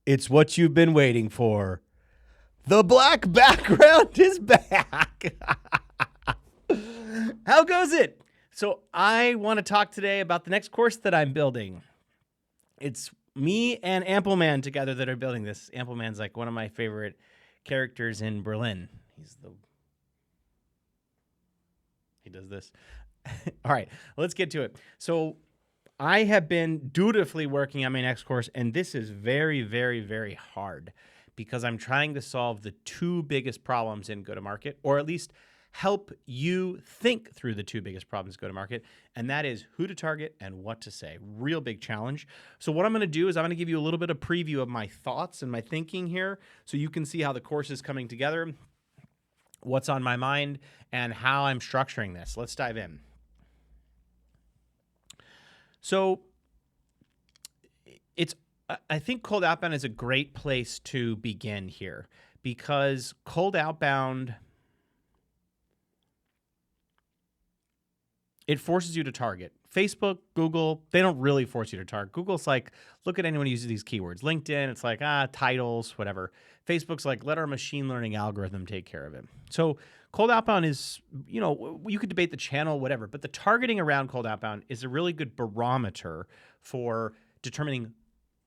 It's what you've been waiting for. The black background is back. How goes it? So I want to talk today about the next course that I'm building. It's me and Ampleman together that are building this. Ampleman's like one of my favorite characters in Berlin. He does this. All right, let's get to it. So I have been dutifully working on my next course, and this is very, very, very hard because I'm trying to solve the two biggest problems in go-to-market, or at least help you think through the two biggest problems in go-to-market, and that is who to target and what to say. Real big challenge. So what I'm going to do is I'm going to give you a little bit of preview of my thoughts and my thinking here so you can see how the course is coming together, what's on my mind, and how I'm structuring this. Let's dive in. So I think cold outbound is a great place to begin here because cold outbound, it forces you to target. Facebook, Google, they don't really force you to target. Google's like, look at anyone who uses these keywords. LinkedIn, it's like, titles, whatever. Facebook's like, let our machine learning algorithm take care of it. So cold outbound is, you could debate the channel, whatever, but the targeting around cold outbound is a really good barometer for determining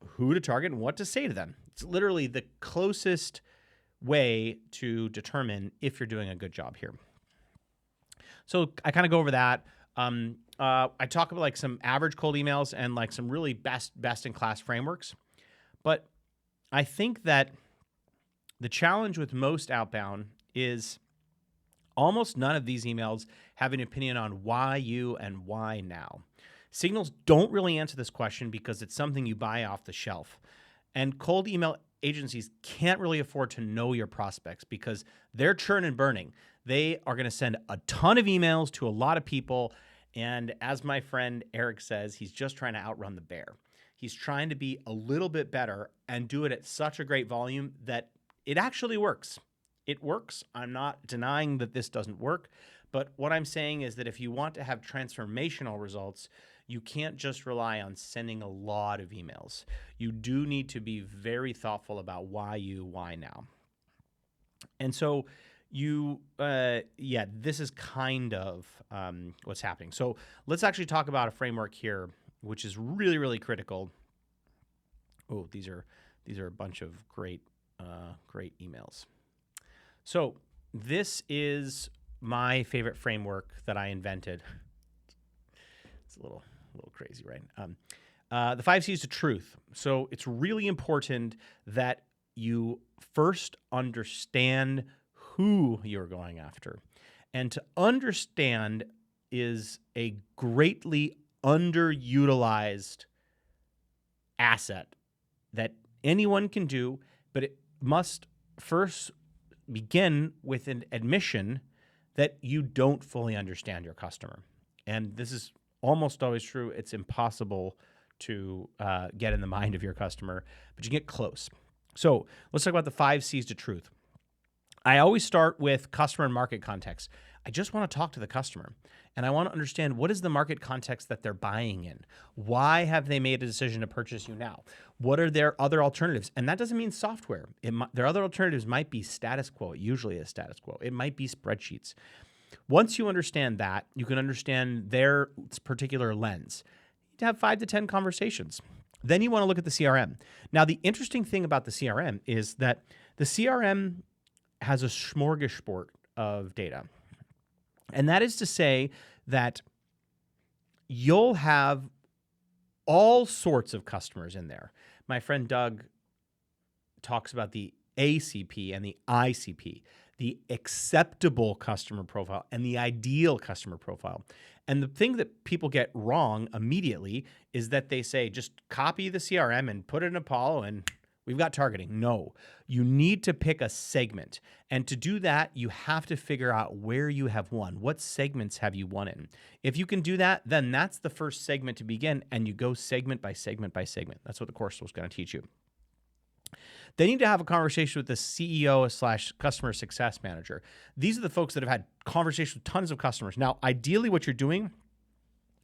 who to target and what to say to them. It's literally the closest way to determine if you're doing a good job here. So I kind of go over that. I talk about like some average cold emails and like some really best in class frameworks. But I think that the challenge with most outbound is almost none of these emails have an opinion on why you and why now. Signals don't really answer this question because it's something you buy off the shelf. And cold email agencies can't really afford to know your prospects because they're churn and burning. They are going to send a ton of emails to a lot of people. And as my friend Eric says, he's just trying to outrun the bear. He's trying to be a little bit better and do it at such a great volume that it actually works. It works. I'm not denying that this doesn't work. But what I'm saying is that if you want to have transformational results, you can't just rely on sending a lot of emails. You do need to be very thoughtful about why you, why now. And so this is kind of what's happening. So let's actually talk about a framework here, which is really, really critical. Oh, these are a bunch of great emails. So this is my favorite framework that I invented. It's a little crazy, right? The 5 C's to truth. So it's really important that you first understand who you're going after. And to understand is a greatly underutilized asset that anyone can do, but it must first begin with an admission that you don't fully understand your customer. And this is almost always true. It's impossible to get in the mind of your customer, but you get close. So let's talk about the 5 C's to truth. I always start with customer and market context. I just want to talk to the customer, and I want to understand what is the market context that they're buying in. Why have they made a decision to purchase you now? What are their other alternatives? And that doesn't mean software. Their other alternatives might be status quo. It usually is status quo. It might be spreadsheets. Once you understand that, you can understand their particular lens. You have 5 to 10 conversations. Then you want to look at the CRM. Now, the interesting thing about the CRM is that the CRM has a smorgasbord of data. And that is to say that you'll have all sorts of customers in there. My friend Doug talks about the ACP and the ICP, the acceptable customer profile and the ideal customer profile. And the thing that people get wrong immediately is that they say, just copy the CRM and put it in Apollo and we've got targeting. No, you need to pick a segment. And to do that, you have to figure out where you have won. What segments have you won in? If you can do that, then that's the first segment to begin, and you go segment by segment by segment. That's what the course was going to teach you. They need to have a conversation with the CEO / customer success manager. These are the folks that have had conversations with tons of customers. Now, ideally, what you're doing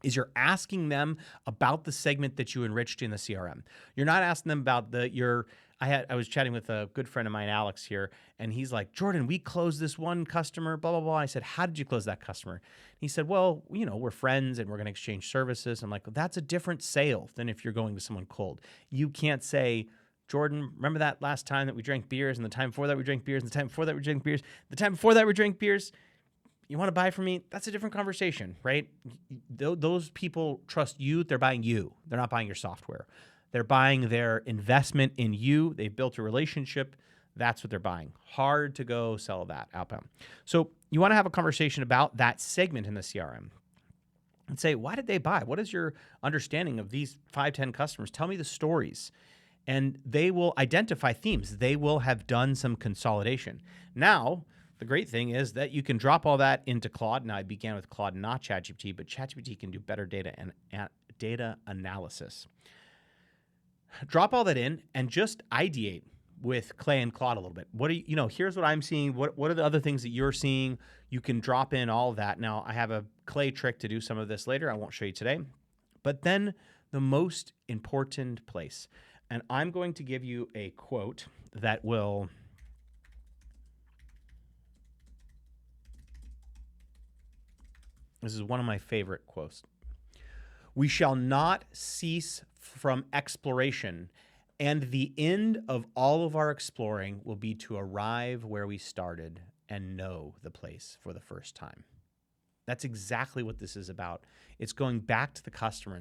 is you're asking them about the segment that you enriched in the CRM. You're not asking them about your I was chatting with a good friend of mine, Alex here, and he's like, Jordan, we closed this one customer, blah, blah, blah. I said, how did you close that customer? He said, well, we're friends and we're going to exchange services. I'm like, well, that's a different sale than if you're going to someone cold. You can't say, Jordan, remember that last time that we drank beers and the time before that we drank beers and the time before that we drank beers, the time before that we drank beers? You want to buy from me? That's a different conversation, right? Those people trust you. They're buying you. They're not buying your software. They're buying their investment in you. They've built a relationship. That's what they're buying. Hard to go sell that outbound. So you want to have a conversation about that segment in the CRM and say, why did they buy? What is your understanding of these 5, 10 customers? Tell me the stories. And they will identify themes. They will have done some consolidation. Now, the great thing is that you can drop all that into Claude. Now, I began with Claude, not ChatGPT, but ChatGPT can do better data and data analysis. Drop all that in and just ideate with Clay and Claude a little bit. What do here's what I'm seeing. What are the other things that you're seeing? You can drop in all of that. Now, I have a Clay trick to do some of this later. I won't show you today. But then the most important place, and I'm going to give you a quote that will... This is one of my favorite quotes. We shall not cease from exploration, and the end of all of our exploring will be to arrive where we started and know the place for the first time. That's exactly what this is about. It's going back to the customer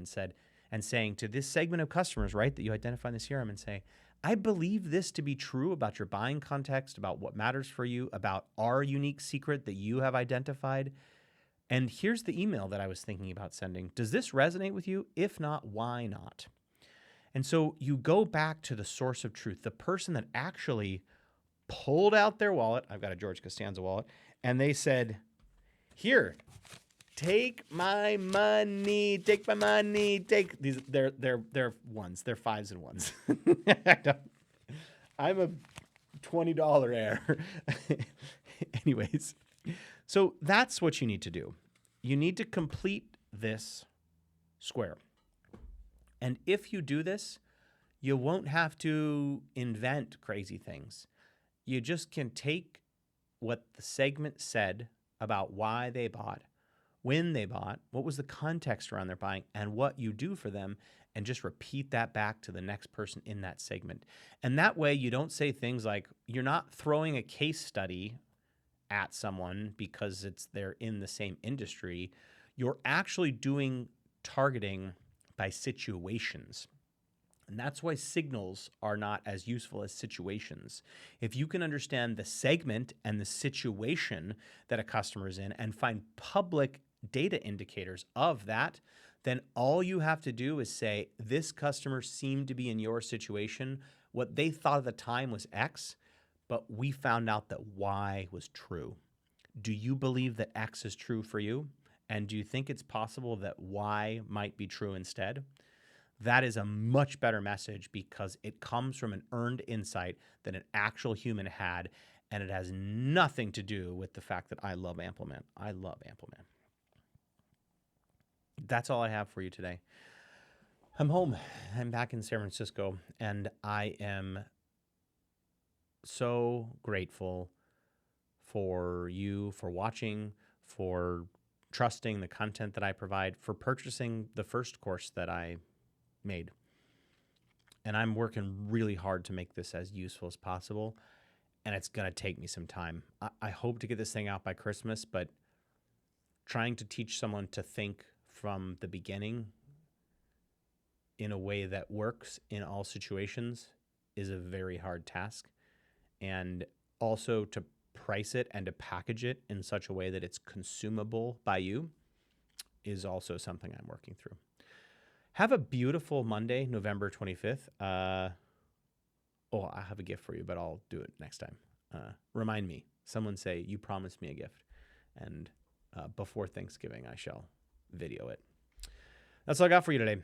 and saying to this segment of customers, right, that you identify in the CRM and say, I believe this to be true about your buying context, about what matters for you, about our unique secret that you have identified. And here's the email that I was thinking about sending. Does this resonate with you? If not, why not? And so you go back to the source of truth, the person that actually pulled out their wallet. I've got a George Costanza wallet. And they said, here, take my money, take my money, take these. They're ones. They're 5s and 1s. I'm a $20 heir. Anyways. So that's what you need to do. You need to complete this square. And if you do this, you won't have to invent crazy things. You just can take what the segment said about why they bought, when they bought, what was the context around their buying, and what you do for them, and just repeat that back to the next person in that segment. And that way you don't say things like, you're not throwing a case study at someone because they're in the same industry. You're actually doing targeting by situations. And that's why signals are not as useful as situations. If you can understand the segment and the situation that a customer is in and find public data indicators of that, then all you have to do is say, this customer seemed to be in your situation. What they thought at the time was X, but we found out that Y was true. Do you believe that X is true for you? And do you think it's possible that Y might be true instead? That is a much better message because it comes from an earned insight that an actual human had, and it has nothing to do with the fact that I love Ampleman. I love Ampleman. That's all I have for you today. I'm home. I'm back in San Francisco, and I am so grateful for you, for watching, for trusting the content that I provide, for purchasing the first course that I made. And I'm working really hard to make this as useful as possible, and it's going to take me some time. I hope to get this thing out by Christmas, but trying to teach someone to think from the beginning in a way that works in all situations is a very hard task. And also to price it and to package it in such a way that it's consumable by you is also something I'm working through. Have a beautiful Monday, November 25th. I have a gift for you, but I'll do it next time. Remind me. Someone say, you promised me a gift. And before Thanksgiving, I shall video it. That's all I got for you today.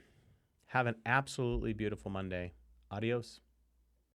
Have an absolutely beautiful Monday. Adios.